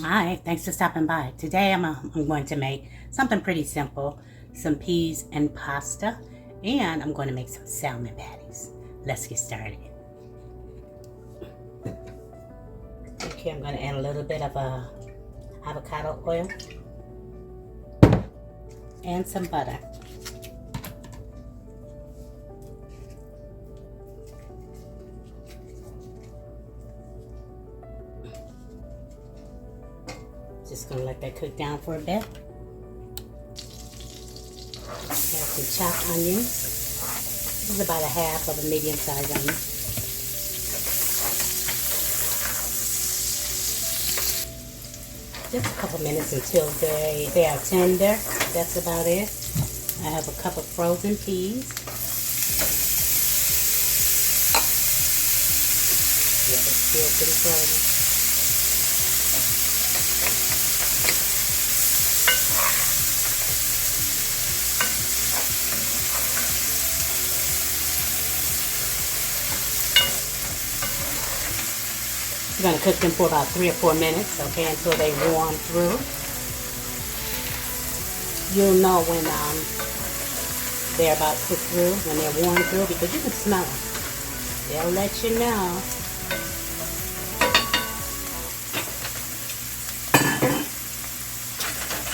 Hi, thanks for stopping by. Today I'm going to make something pretty simple, some peas and pasta, and I'm going to make some salmon patties. Let's get started. Okay, I'm going to add a little bit of avocado oil and some butter. Just going to let that cook down for a bit. Add some chopped onions. This is about a half of a medium-sized onion. Just a couple minutes until they are tender. That's about it. I have a cup of frozen peas. Yeah, it's still pretty frozen. We're going to cook them for about 3 or 4 minutes, okay, until they warm through. You'll know when they're about cooked through, when they're warm through, because you can smell them. They'll let you know.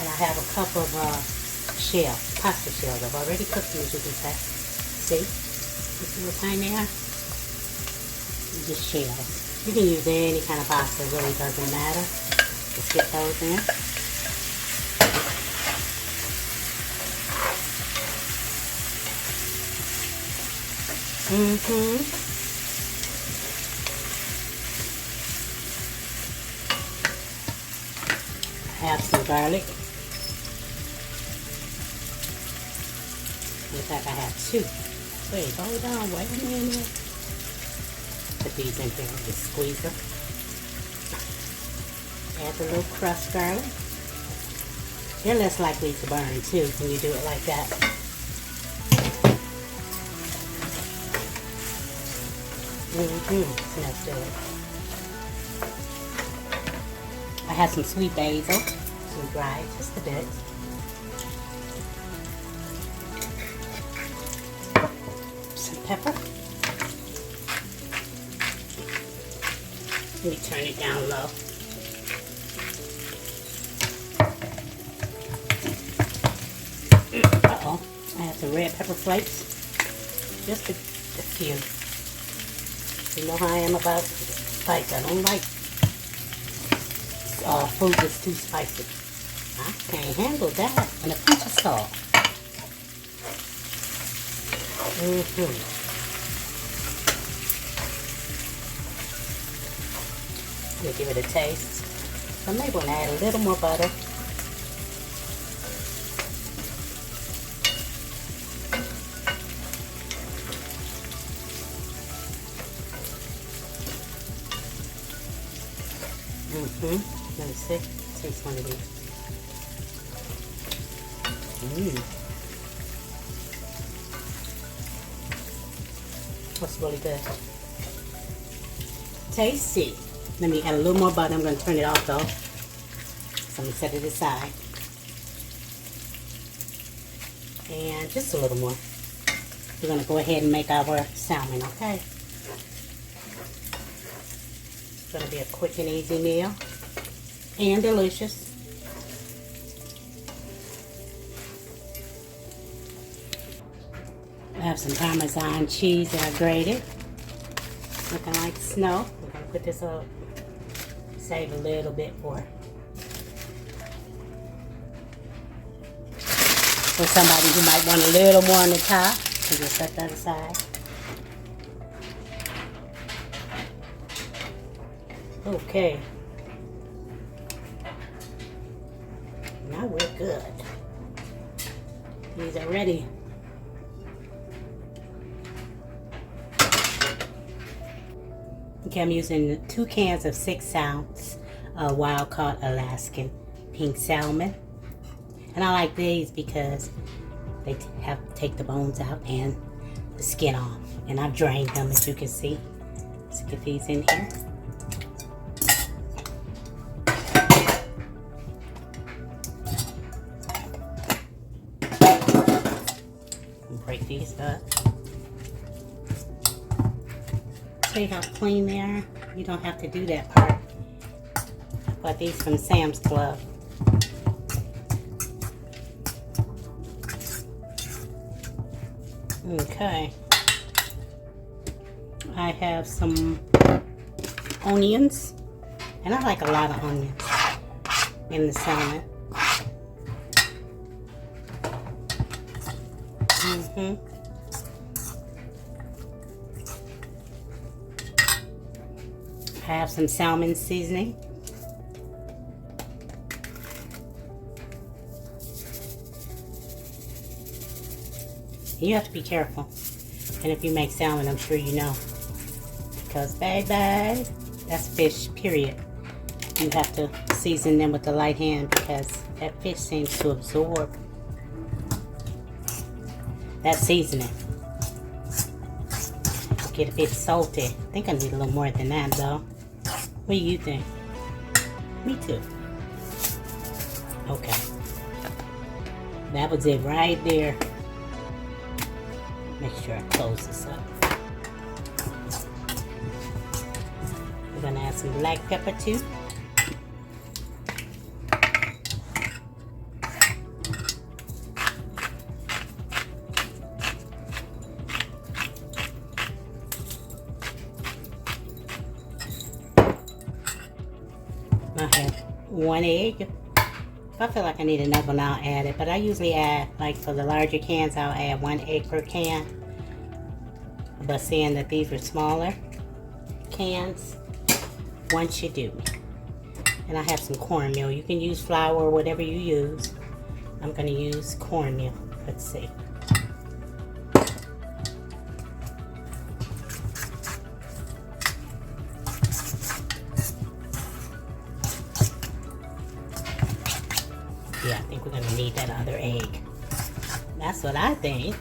And I have a cup of pasta shells. I've already cooked them, as you can see. You see what kind they are? Just shells. You can use any kind of pasta, it really doesn't matter. Just get those in. I have some garlic. In fact, I have 2. Wait, hold on, wait a minute. Put these in here and just squeeze them. Add the little crushed garlic. They're less likely to burn too when you do it like that. Smells good. I have some sweet basil, some dried, just a bit. Some pepper. Let me turn it down low. Uh-oh. I have some red pepper flakes. Just a few. You know how I am about spice. I don't like food that's too spicy. I can't handle that. And a pinch of salt. Let me give it a taste. I may want to add a little more butter. Let me see. Taste one of these. That's really good. Tasty. Let me add a little more butter. I'm going to turn it off though. So I'm going to set it aside. And just a little more. We're going to go ahead and make our salmon, okay? It's going to be a quick and easy meal. And delicious. I have some Parmesan cheese that I grated. Looking like snow. We're going to put this up. Save a little bit for somebody who might want a little more on the top. So just set that aside. Okay. Now we're good. These are ready. Okay, I'm using 2 cans of 6-ounce wild-caught Alaskan pink salmon. And I like these because they take the bones out and the skin off. And I've drained them, as you can see. Let's get these in here. good. See how clean they are? You don't have to do that part. I bought these from Sam's Club. Okay. I have some onions, and I like a lot of onions in the salmon. I have some salmon seasoning. You have to be careful. And if you make salmon, I'm sure you know. Because, baby, that's fish, period. You have to season them with the light hand because that fish seems to absorb that seasoning. Get a bit salty. I think I need a little more than that, though. What do you think? Me too. Okay. That was it right there. Make sure I close this up. We're gonna add some black pepper too. I have 1 egg. If I feel like I need another one, I'll add it. But I usually add, like for the larger cans, I'll add 1 egg per can. But seeing that these were smaller cans, 1 should do. And I have some cornmeal. You can use flour or whatever you use. I'm going to use cornmeal. Let's see. Yeah, I think we're going to need that other egg. That's what I think.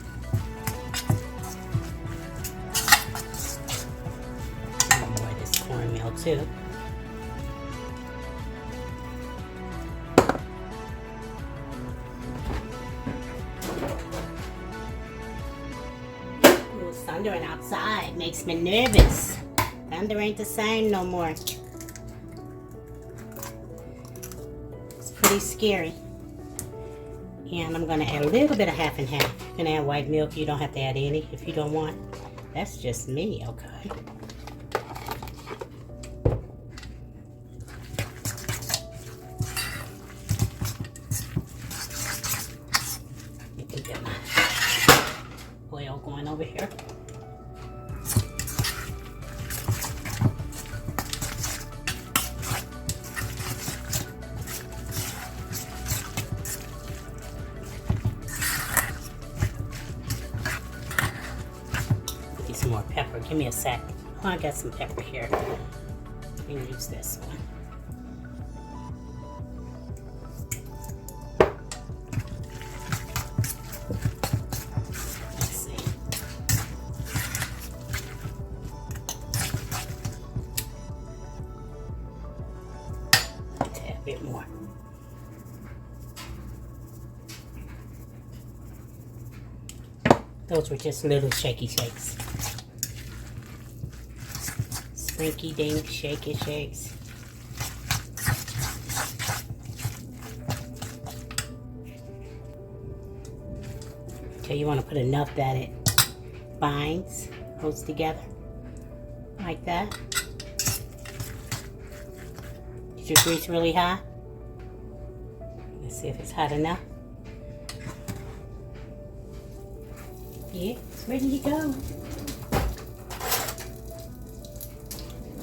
More of this cornmeal too. Ooh, it's thundering outside. Makes me nervous. Thunder ain't the same no more. It's pretty scary. And I'm going to add a little bit of half and half. You can add white milk. You don't have to add any if you don't want. That's just me, okay? Let me get my oil going over here. Some more pepper. Give me a sec. Oh, I got some pepper here. Let me use this one. Let's see. A tad bit more. Those were just little shaky shakes. Rinky dink shaky shakes. Okay, you want to put enough that it binds, holds together, like that. Is your grease really hot? Let's see if it's hot enough. Yeah, it's ready to go.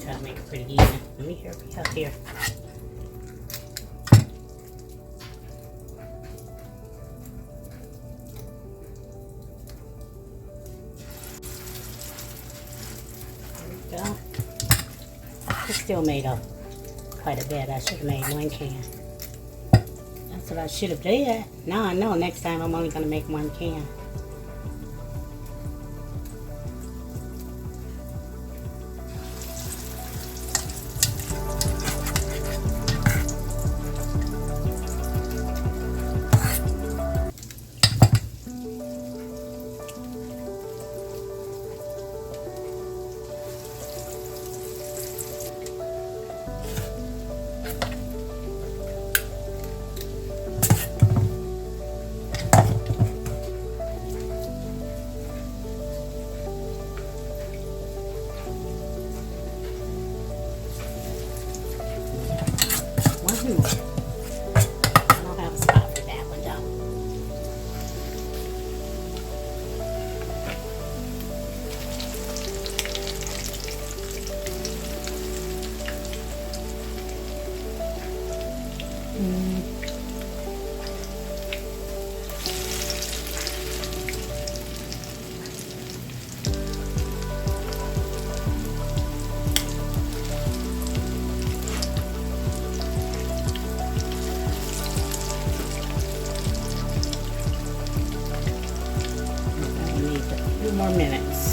Try to make it pretty even. Let me hurry up here. There we go. It still made up quite a bit. I should have made 1 can. That's what I should have did. Now I know next time I'm only going to make 1 can. I don't have a spot for that one though. I need a few more minutes.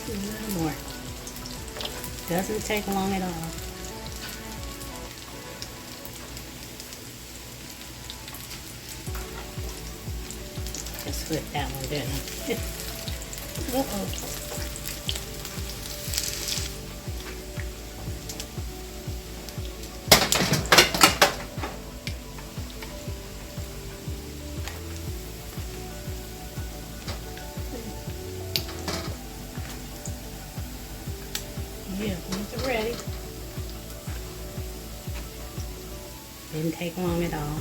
A little more. Doesn't take long at all. Just flip that one, didn't I? Uh-oh. Yeah, these are ready. Didn't take long at all.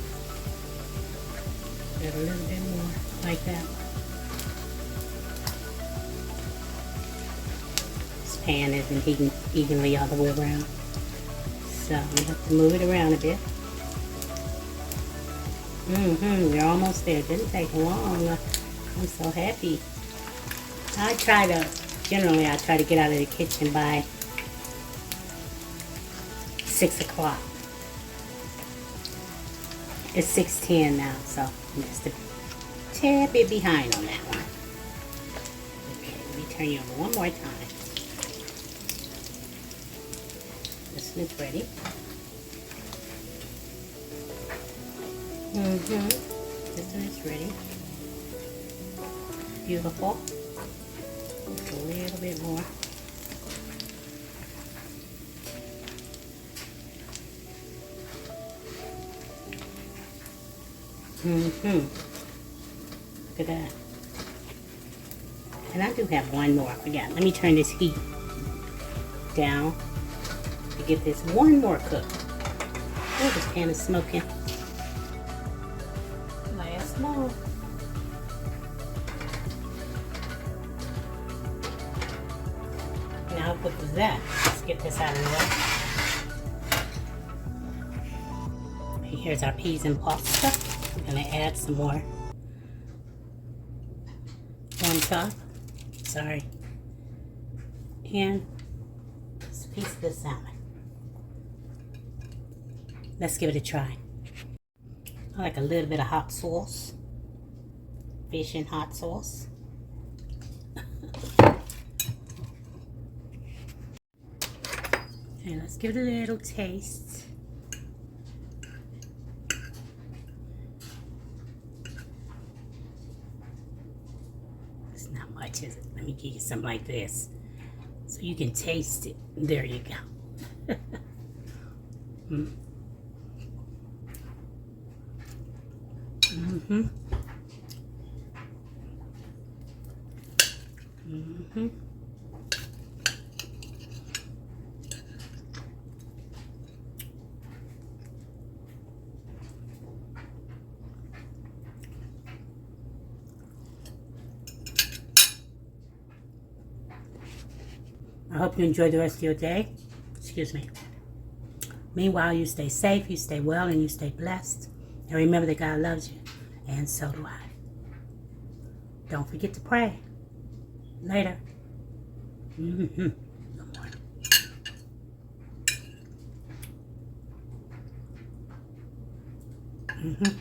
Got a little bit more, like that. This pan isn't heating evenly all the way around, so we have to move it around a bit. We're almost there. Didn't take long. I'm so happy. Generally I try to get out of the kitchen by 6 o'clock. It's 6:10 now, so I'm just a tad bit behind on that one. Okay, let me turn you over one more time. This one is ready. This one is ready. Beautiful. Just a little bit more. Look at that. And I do have one more. I forgot. Let me turn this heat down to get this one more cooked. Oh, this pan is smoking. Last more. Now how quick was that? Let's get this out of the way. Here's our peas and pasta. I'm going to add some more on top. Sorry. And just a piece of the salmon. Let's give it a try. I like a little bit of hot sauce. Fish and hot sauce. And let's give it a little taste. It's not much, is it? Let me give you something like this so you can taste it. There you go. I hope you enjoy the rest of your day. Excuse me. Meanwhile, you stay safe, you stay well, and you stay blessed. And remember that God loves you, and so do I. Don't forget to pray. Later. Good morning.